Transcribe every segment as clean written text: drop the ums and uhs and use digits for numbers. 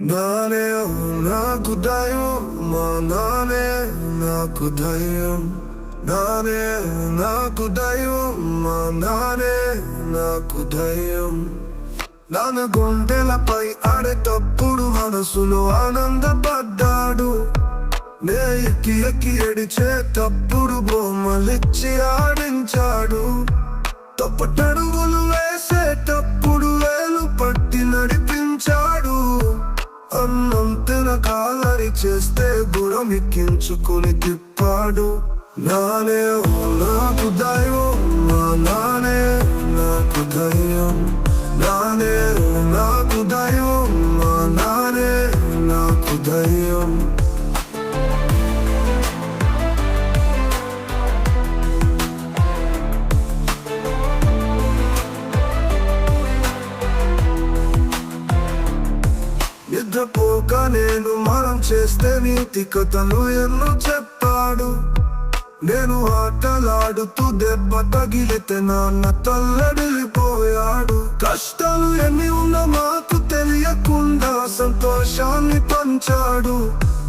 నానే నాకు దయం మా నానే నాకు దయం నానే నాకు దయం మా నానే నాకు దయం నాన్న గుండెలపై ఆడేటప్పుడు మనసులో ఆనందపడ్డాడు నే ఎక్కి ఎక్కి ఏడిచేటప్పుడు బొమ్మలిచ్చి ఆడించాడు తప్పటడుగులు వేసేటప్పుడు వేలు పట్టి నడిపించాడు అన్నం తినకాలరి చేస్తే గురం ఎక్కించుకుని తిప్పాడు నానే నాకు దైవం మా నానే నాకు దైవం నానే నాకు దైవం మా నానే నాకు దైవం నిద్రపోక నేను మనం చేస్తే నీతి కథలు ఎన్నో చెప్పాడు నేను ఆటలాడుతూ దెబ్బ తగిలితే నాన్న తల్లడిల్లిపోయాడు కష్టాలు ఎన్ని ఉన్నా మాకు తెలియకుండా సంతోషాన్ని పంచాడు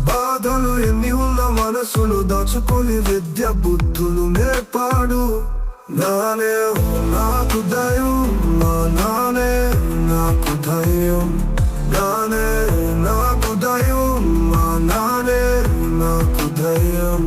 బాధలు ఎన్ని ఉన్న మనసులు దాచుకొని విద్య బుద్ధులు నేర్పాడు నానే నాకు దయం మా నానే నాకు దయం నానే నాకు దయం మా నానే నాకు దయం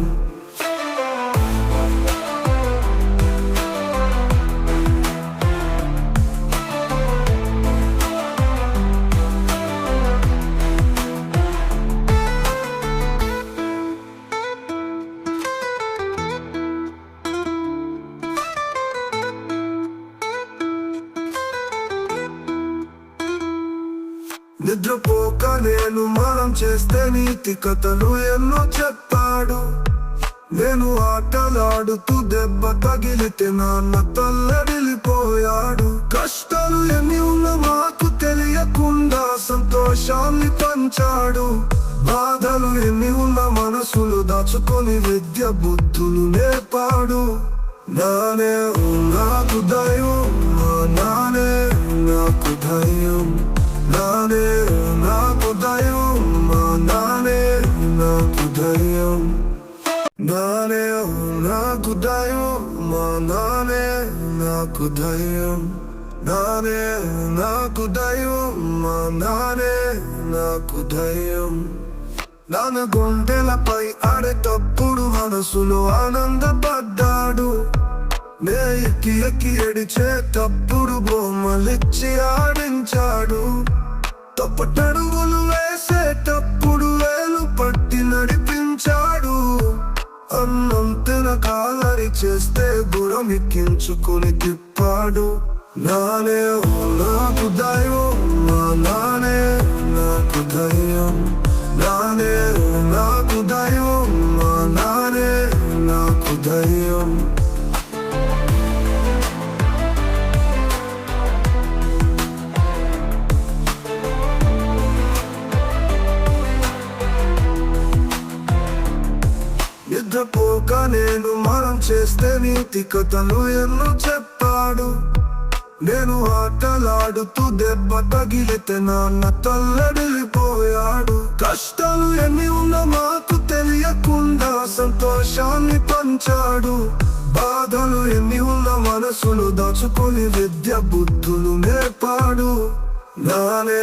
నిద్రపోక నేను మనం చేస్తే నీతి కథలు ఎన్నో చెప్పాడు నేను ఆటలాడుతూ దెబ్బ తగిలితే నాన్న తల్లడిల్లిపోయాడు కష్టాలు ఎన్ని ఉన్న మాకు తెలియకుండా సంతోషాన్ని పంచాడు బాధలు ఎన్ని ఉన్న మనసులు దాచుకొని విద్య బుద్ధులు నేర్పాడు నానే నాకు దైవం మా నానే నాకు దైవం నానే నాకు దయం మా నానే నాకు దయం నానే నాకు దయం మా నానే నాకు దయం నానే నాకు దయం మా నానే నాకు దయం నాన్న గుండెలపై ఆడేటప్పుడు మనసులో ఆనందపడ్డాడు నే ఎక్కి ఎక్కి ఏడిచేటప్పుడు బొమ్మలిచ్చి ఆడించాడు తప్పటడుగులు వేసేటప్పుడు వేలు పట్టి నడిపించాడు అన్నం తినకాలరి చేస్తే గురం ఎక్కించుకుని తిప్పాడు నానే నాకు దైవం మా నానే నాకు దైవం నానే నాకు దైవం మా నానే నాకు దైవం నిద్రపోక నేను మనం చేస్తే నీతి కథలు ఎన్నో చెప్పాడు నేను ఆటలాడుతూ దెబ్బ తగిలితే నాన్న తల్లడిల్లిపోయాడు కష్టాలు ఎన్ని ఉన్న మాకు తెలియకుండా సంతోషాన్ని పంచాడు బాధలు ఎన్ని ఉన్న మనసులు దాచుకొని విద్య బుద్ధులు నేర్పాడు నానే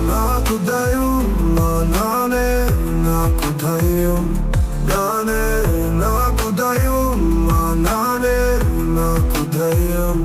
నాకు దయం మా నానే నాకు దయం నానే నాకు దయం మా నానే నాకు దయం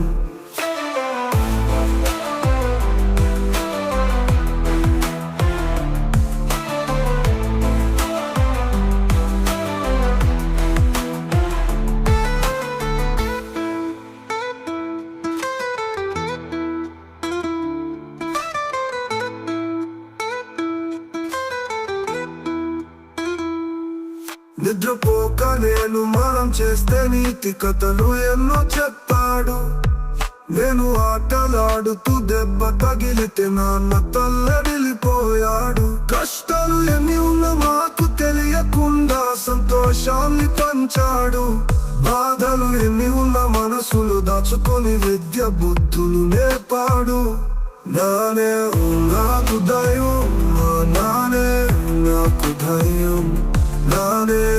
నిద్రపోక నేను మనం చేస్తే నీతి కథలు ఎన్నో చెప్పాడు నేను ఆటలాడుతూ దెబ్బ తగిలితే నాన్న తల్లడిల్లిపోయాడు కష్టాలు ఎన్ని ఉన్న మాకు తెలియకుండా సంతోషాన్ని పంచాడు బాధలు ఎన్ని ఉన్న మనసులు దాచుకొని విద్య బుద్ధులు నేర్పాడు నానే నాకు దైవం మా ధైర్యం నానే